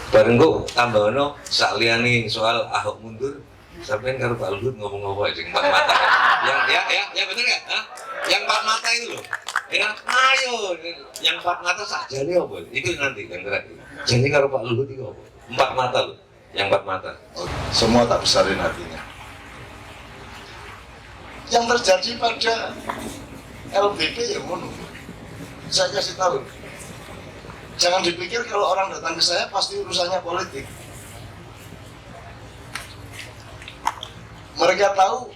Bareng kok tambahno sakliyane soal Ahok mundur, sampean karo Pak Luhut ngomong apa aja empat mata. Ya bener nggak? Yang empat mata itu loh. Ya, ayo, yang empat mata saja nih apa? Itu nanti yang terakhir. Jadi karo Pak Luhut itu apa? Empat mata loh, yang empat mata. Semua tak besarin hatinya. Yang terjadi pada LBP ya ngono. Saya kasih tahu. Jangan dipikir kalau orang datang ke saya pasti urusannya politik. Mereka tahu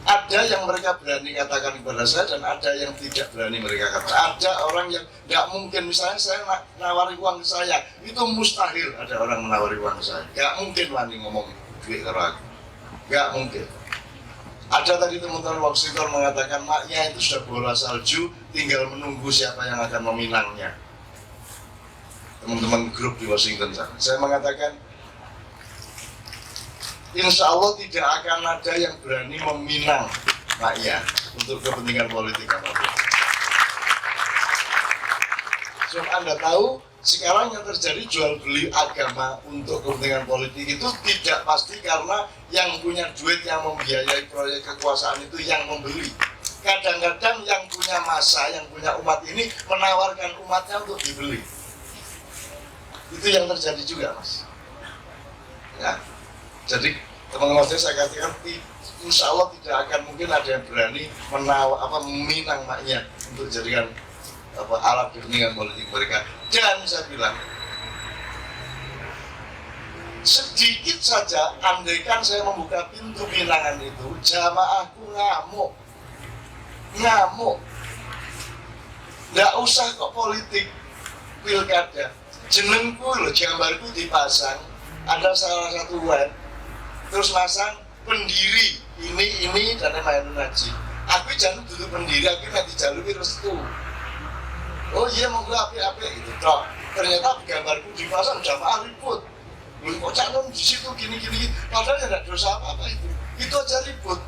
ada yang mereka berani katakan kepada saya dan ada yang tidak berani mereka katakan. Ada orang yang nggak mungkin, misalnya saya nawari uang ke saya, itu mustahil ada orang menawari uang ke saya. Nggak mungkin wani ngomong duit ke aku. Nggak mungkin. Ada tadi teman-teman Washington mengatakan maknya itu sudah bola salju, tinggal menunggu siapa yang akan meminangnya. Teman-teman grup di Washington sana. Saya mengatakan, insya Allah tidak akan ada yang berani meminang rakyat untuk kepentingan politik apapun. So, Anda tahu, sekarang yang terjadi jual beli agama untuk kepentingan politik itu tidak pasti karena yang punya duit yang membiayai proyek kekuasaan itu yang membeli. Kadang-kadang yang punya massa, yang punya umat ini menawarkan umatnya untuk dibeli. Itu yang terjadi juga, Mas. Ya, jadi teman-teman saya katakan, insya Allah tidak akan mungkin ada yang berani meminang maknya untuk jadikan alat kepentingan politik mereka. Dan saya bilang, sedikit saja andaikan saya membuka pintu pinangan itu, jamaahku ngamuk. Nggak usah kok politik pilkada. Jenengku loh, gambarku dipasang, ada salah satu web, terus masang pendiri ini dan Mainun Haji. Aku jangan duduk pendiri, aku nggak dijalui restu. Oh iya mau gue api gitu, dok. Ternyata gambarku dipasang jamaah ribut. Lu kok calon di situ gini, padahal ya nggak dosa apa itu. Itu aja ribut.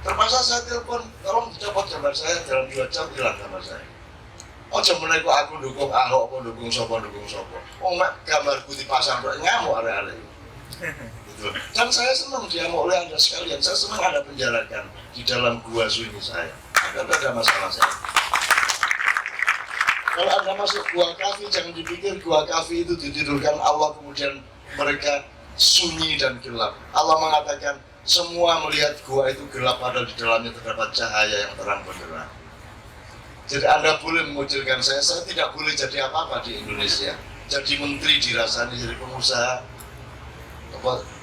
Terpaksa saya telepon, tolong dicopot gambar saya dalam 2 jam hilang gambar saya. Oh jaman itu aku dukung Ahok, aku dukung sopo. Oh gambarku dipasang kok ngamuk are-are. Gitu. Dan saya senang diamuk oleh Anda sekalian. Saya senang Anda penjarakan di dalam gua sunyi saya. Ada masalah saya. Kalau Anda masuk gua kafi, jangan dipikir gua kafi itu ditidurkan Allah kemudian mereka sunyi dan gelap. Allah mengatakan semua melihat gua itu gelap, padahal di dalamnya terdapat cahaya yang terang benderang. Jadi Anda boleh mengucilkan saya tidak boleh jadi apa-apa di Indonesia. Jadi menteri dirasani, jadi pengusaha,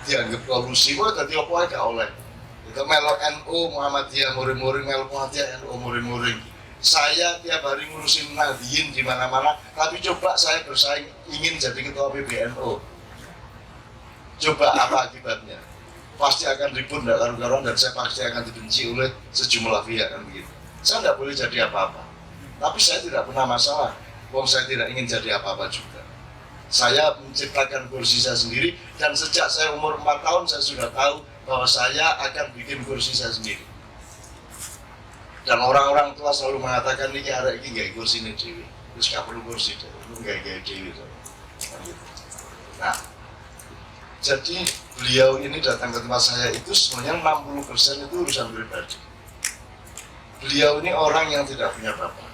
dianggap kolusi, kok tadi apa gak oleh. Itu melok NU Muhammadiyah muring-muring, melok Muhammadiyah NU muring-muring. Saya tiap hari ngurusin Nadiyin di mana-mana, tapi coba saya bersaing ingin jadi ketua PBNU. Coba apa akibatnya? Pasti akan ribut, tidak karu-karuan, dan saya pasti akan dibenci oleh sejumlah pihak kan begitu. Saya tidak boleh jadi apa-apa. Tapi saya tidak pernah masalah, wong saya tidak ingin jadi apa-apa juga. Saya menciptakan kursi saya sendiri, dan sejak saya umur 4 tahun saya sudah tahu bahwa saya akan bikin kursi saya sendiri. Dan orang-orang tua selalu mengatakan, ini arek ini gak kursi ini dewi, terus gak perlu kursi dewi, lu gak dewi. Nah, jadi beliau ini datang ke tempat saya itu sebenarnya 60% itu urusan pribadi. Beliau ini orang yang tidak punya bapak,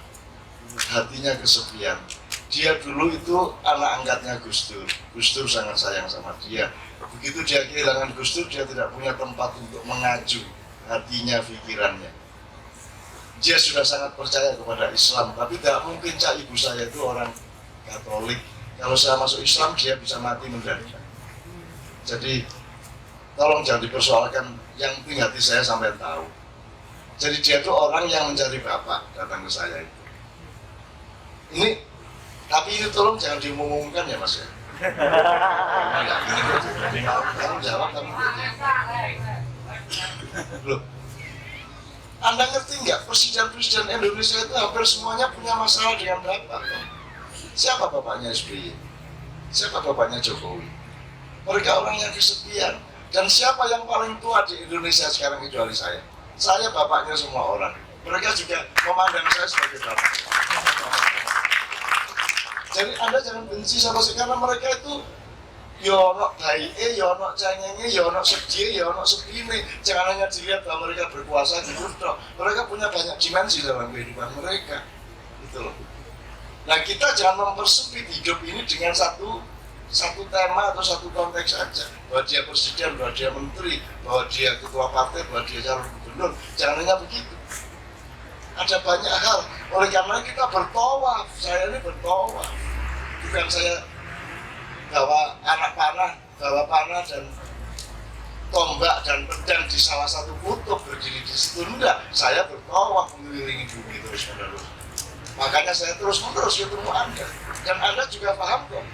hatinya kesepian. Dia dulu itu anak angkatnya Gus Dur. Gus Dur sangat sayang sama dia. Begitu dia kehilangan Gus Dur, dia tidak punya tempat untuk mengacu hatinya, pikirannya. Dia sudah sangat percaya kepada Islam, tapi tidak mungkin ibu saya itu orang Katolik. Kalau saya masuk Islam, dia bisa mati mendadak. Jadi tolong jangan dipersoalkan, yang penting hati saya sampai tahu. Jadi dia itu orang yang mencari bapak datang ke saya itu. Ini, tapi ini tolong jangan diumumkan ya Mas ya. Enggak, gini kok. Kamu jawab, kamu loh. Anda ngerti nggak, presiden-presiden Indonesia itu hampir semuanya punya masalah dengan bapak. Siapa bapaknya SBY? Siapa bapaknya Jokowi? Mereka orang yang kesepian. Dan siapa yang paling tua di Indonesia sekarang kecuali saya? Saya bapaknya semua orang. Mereka juga memandang saya sebagai bapak. Jadi Anda jangan benci sama saya, karena mereka itu ya ono baike, ya ono cengenge, ya ono sedih, ya ono sepine. Jangan hanya dilihat bahwa mereka berkuasa gitu toh. Mereka punya banyak dimensi dalam kehidupan mereka. Gitu loh. Nah, kita jangan mempersempit hidup ini dengan satu tema atau satu konteks saja. Bahwa dia presiden, bahwa dia menteri, bahwa dia ketua partai, bahwa dia calon gubernur. Jangan hanya begitu. Ada banyak hal. Oleh karena kita bertawaf, saya ini bertawaf. Bukan saya bawa panah dan tombak dan pedang di salah satu kutub berdiri di situ. Enggak, saya bertawaf mengelilingi bumi terus menerus. Makanya saya terus menerus ketemu Anda, dan Anda juga paham kok.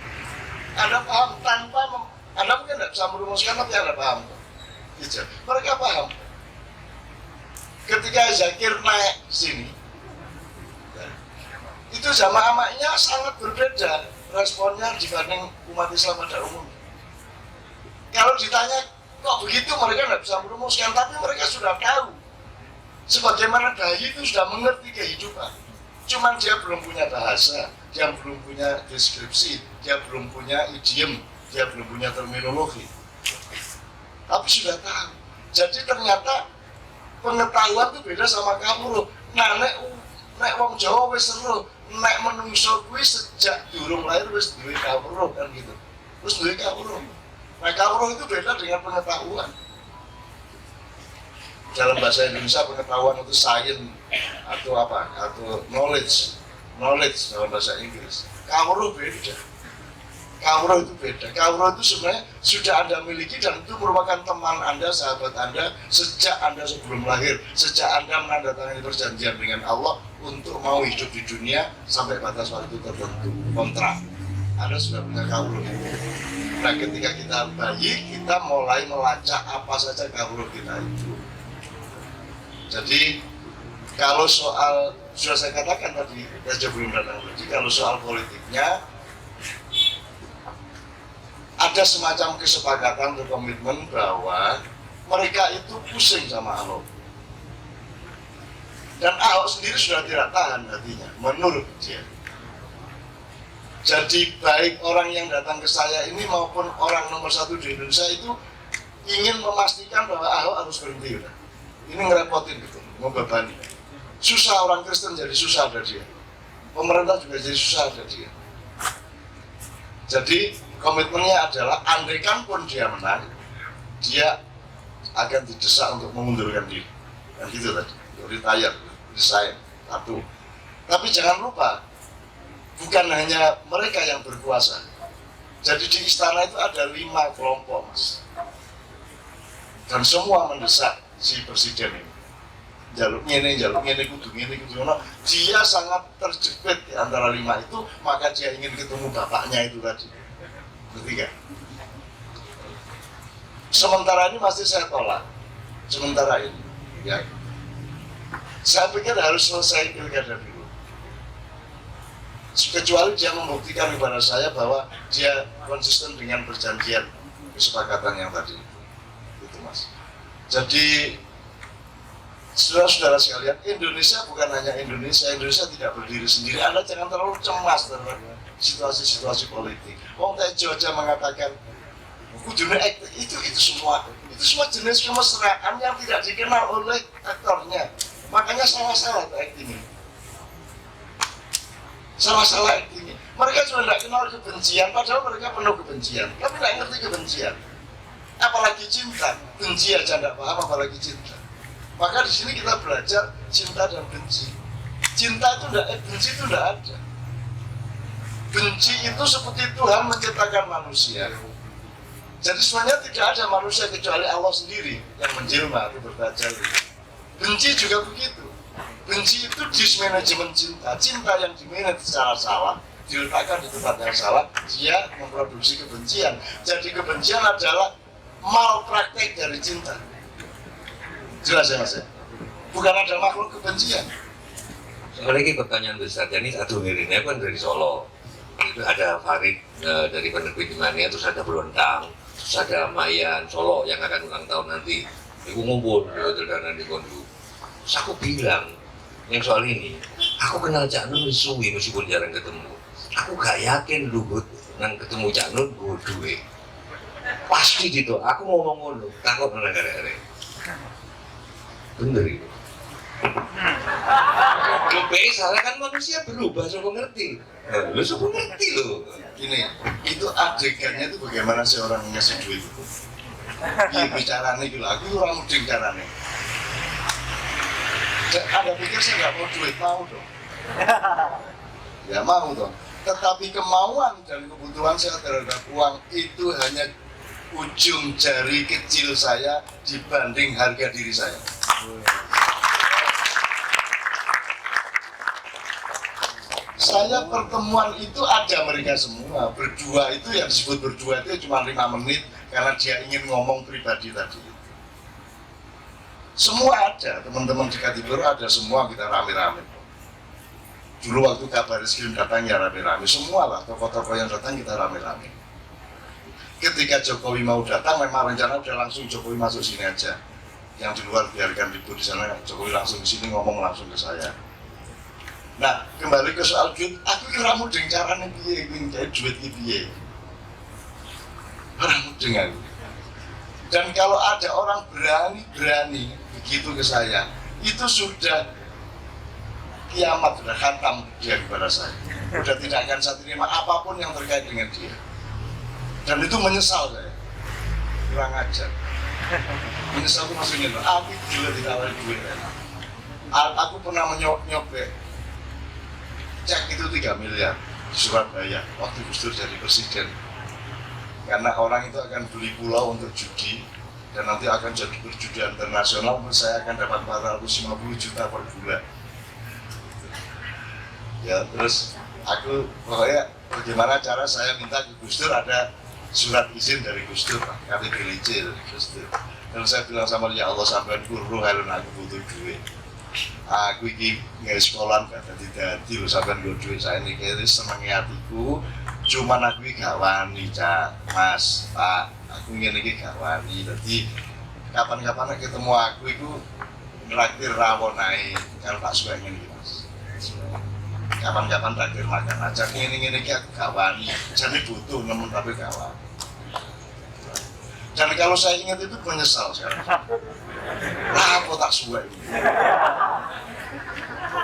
Anda paham tanpa Anda mungkin tidak bisa merumuskan, tapi Anda paham kok. Gitu. Mereka paham. Ketika Zakir naik sini, itu jamaah-jamaahnya sangat berbeda responnya dibanding umat Islam pada umumnya. Kalau ditanya kok begitu, mereka tidak bisa merumuskan, tapi mereka sudah tahu. Sebagaimana bayi itu sudah mengerti kehidupan. Cuman dia belum punya bahasa, dia belum punya deskripsi, dia belum punya idiom, dia belum punya terminologi. Tapi sudah tahu. Jadi ternyata pengetahuan itu beda sama kamu. Nah, nek wong Jawa wis seru, nek menungso kuwi sejak durung lahir wis duwe kawruh kan gitu. Terus duwe kawruh. Nah, kawruh itu beda dengan pengetahuan. Dalam bahasa Indonesia pengetahuan itu science atau apa? Atau knowledge dalam bahasa Inggris. Kawruh beda. Kawruh itu beda. Kawruh itu sebenarnya sudah Anda miliki dan itu merupakan teman Anda, sahabat Anda sejak Anda sebelum lahir, sejak Anda menandatangani perjanjian dengan Allah untuk mau hidup di dunia sampai batas waktu tertentu, kontrak. Anda sudah punya kawruh itu. Nah, ketika kita bayi, kita mulai melacak apa saja kawruh kita itu. Jadi kalau soal, sudah saya katakan tadi, saja belum datang lagi, kalau soal politiknya ada semacam kesepakatan atau komitmen bahwa mereka itu pusing sama Ahok. Dan Ahok sendiri sudah tidak tahan hatinya, menurut dia. Jadi baik orang yang datang ke saya ini maupun orang nomor 1 di Indonesia itu ingin memastikan bahwa Ahok harus berhenti. Udah. Ini ngerepotin gitu, membebani. Susah orang Kristen jadi susah ada dia. Pemerintah juga jadi susah ada dia. Jadi komitmennya adalah andaikan pun dia menang, dia akan didesak untuk mengundurkan diri. Dan gitu tadi, retire, resign, satu. Tapi jangan lupa, bukan hanya mereka yang berkuasa. Jadi di istana itu ada 5 kelompok, Mas. Dan semua mendesak si presiden ini. Jaluk ngene, kudu ngene. Dia sangat terjepit di antara 5 itu, maka dia ingin ketemu bapaknya itu tadi. Ketiga. Sementara ini masih saya tolak. Sementara ini, ya. Saya pikir harus selesai pilkada dulu. Kecuali dia membuktikan kepada saya bahwa dia konsisten dengan perjanjian kesepakatan yang tadi. Itu, Mas. Jadi saudara-saudara sekalian, Indonesia bukan hanya Indonesia tidak berdiri sendiri. Anda jangan terlalu cemas terhadap situasi-situasi politik. Wong Tejo aja mengatakan, kudune itu semua jenis kemesraan yang tidak dikenal oleh aktornya. Makanya salah-salah actingnya. Salah-salah actingnya. Mereka juga tidak kenal kebencian, padahal mereka penuh kebencian. Tapi tidak ngerti kebencian. Apalagi cinta, benci aja tidak paham, apalagi cinta. Maka di sini kita belajar cinta dan benci. Cinta itu tidak, benci itu tidak ada. Benci itu seperti Tuhan menciptakan manusia. Jadi sebenarnya tidak ada manusia kecuali Allah sendiri yang menjelma atau bertajalli. Benci juga begitu. Benci itu dismanajemen cinta. Cinta yang dimanage secara salah, diletakkan di tempat yang salah, dia memproduksi kebencian. Jadi kebencian adalah malpraktek dari cinta. Jelas ya, Mas? Bukan ada makhluk kebencian. Soalnya ini pertanyaan besar, jadi satu ini kan dari Solo. Itu ada Farid dari penerbit Imania, terus ada Berontang, terus ada Mayan Solo yang akan ulang tahun nanti. Aku ngumpul di Kondu. Terus aku bilang, yang soal ini, aku kenal Cak Nun suwi meskipun jarang ketemu. Aku gak yakin Luhut nang ketemu Cak Nun gue duwe. pasti gitu. Aku mau ngomong dulu, takut negara-negara. Bener itu. Lebih salah kan manusia berubah, so ngerti. Lu so ngerti lo. Gini, itu adegannya itu bagaimana sih orang ngasih duit itu? Iya bicaranya gitu, aku orang mudeng caranya. Anda pikir saya nggak mau duit, mau dong? Ya mau dong. Tetapi kemauan dan kebutuhan saya terhadap uang itu hanya ujung jari kecil saya dibanding harga diri saya. Saya pertemuan itu ada mereka semua berdua, itu yang disebut berdua itu cuma 5 menit karena dia ingin ngomong pribadi tadi. Semua ada, teman-teman di Katibur ada semua, kita rame-rame. Dulu waktu kabar Eskrim datang ya rame-rame, semua lah tokoh-tokoh yang datang kita rame-rame. Ketika Jokowi mau datang, memang rencana udah langsung Jokowi masuk sini aja. Yang di luar biarkan ribut di sana, Jokowi langsung ke sini ngomong langsung ke saya. Nah, kembali ke soal duit, aku kira mudeng caranya piye, kayak duit piye. Orang mudeng aku. Dan kalau ada orang berani begitu ke saya, itu sudah kiamat, sudah khatam dia kepada saya. Sudah tidak akan saya terima apapun yang terkait dengan dia. Dan itu menyesal saya. Kurang ajar. Menyesal itu maksudnya, aku juga ditawari duit. Aku pernah nyobek cek itu 3 miliar di Surabaya waktu Gus Dur jadi presiden, karena orang itu akan beli pulau untuk judi dan nanti akan jadi berjudi internasional, saya akan dapat 450 juta per bulan ya. Terus aku pokoknya bagaimana cara saya minta ke Gus Dur, ada surat izin dari Gus Dur, KTP dari Gus Dur. Dan saya bilang sama dia, Allah sampai guru halun aku butuh duit, aku ini nggak sekolah gak dadi loh sampean gue duit saya ini kayaknya senengnya hatiku, cuman aku ini gak wani cak mas pak, aku ini gak wani, jadi kapan-kapan ketemu aku itu traktir rawon naik kalau tak suka ini mas, kapan-kapan traktir makan aja, ini aku gak wani, jadi butuh namun tapi gak wani. Dan kalau saya ingat itu menyesal sekarang. Nah, kok tak suwe gitu.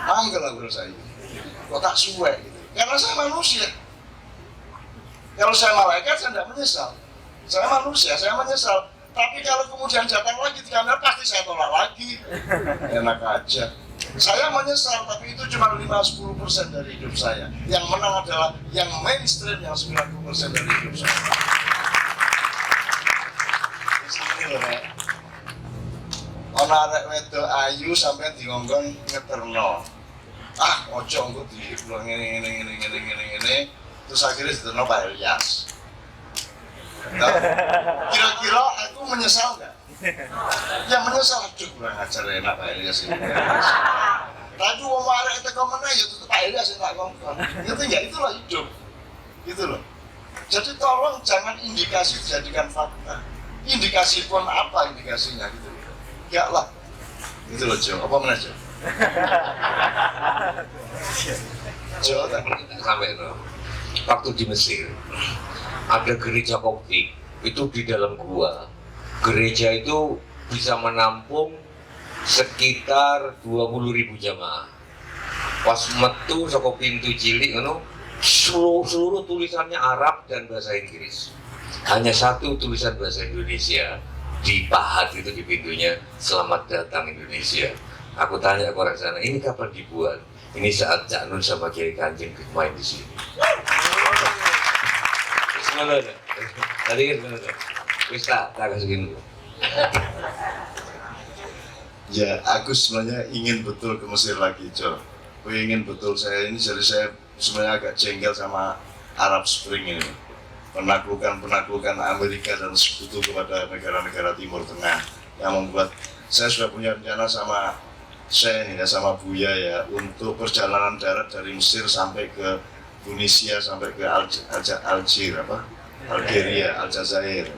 Manggil lah saya gitu. Kok tak suwe gitu. Karena saya manusia. Kalau saya malaikat, saya tidak menyesal. Saya manusia, saya menyesal. Tapi kalau kemudian datang lagi di kamera, pasti saya tolak lagi. Enak aja. Saya menyesal, tapi itu cuma 5-10% dari hidup saya. Yang menang adalah yang mainstream, yang 90% dari hidup saya. Ono arek wedok ayu sampai dingongkon ngeterno. Ah, ojo engko diulang ngene. Terus akhirnya diterno Pak Ilyas. Nah, kira-kira aku menyesal nggak? Ya menyesal, aduh kurang ajar enak Pak Ilyas ini. Tapi wong arek teko meneh ya tetep Pak Ilyas sing tak kongkon. Ngerti nggak? Itulah hidup. Gitu loh. Jadi tolong jangan indikasi dijadikan fakta. Indikasi pun apa indikasinya gitu. Ya lah, itu loh Jo, apa mana Jo? Jo, sampai itu. Waktu di Mesir, ada gereja Koptik, itu di dalam gua. Gereja itu bisa menampung sekitar 20.000 jamaah. Pas metu saka pintu cilik, seluruh tulisannya Arab dan bahasa Inggris. Hanya satu tulisan bahasa Indonesia dipahat itu di pintunya, selamat datang Indonesia. Aku tanya ke orang sana, ini kapan dibuat? Ini saat Cak Nun sama Kiai Kanjeng main di sini. Sebenarnya, tadi kan sebenarnya, wis tak kasih dulu. Ya, aku sebenarnya ingin betul ke Mesir lagi, Jo. Aku ingin betul saya ini, jadi saya sebenarnya agak jengkel sama Arab Spring ini. Penaklukan Amerika dan sekutu kepada negara-negara Timur Tengah yang membuat saya sudah punya rencana sama saya ini ya, sama Buya ya, untuk perjalanan darat dari Mesir sampai ke Tunisia, sampai ke Algeria, Aljazair,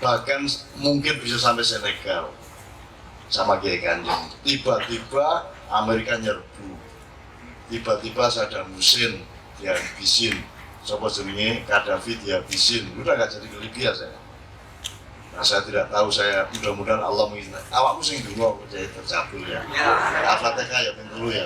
bahkan mungkin bisa sampai Senegal sama Kiai Kanjeng. Tiba-tiba Amerika nyerbu, tiba-tiba Saddam Hussein yang bisin, sopo jenenge Gaddafi dihabisin, udah nggak jadi ke Libya saya. Nah, saya tidak tahu, saya mudah-mudahan Allah mengizinkan awakmu sing dulu percaya tercabul ya. Al-Fatihah ya ping telu ya.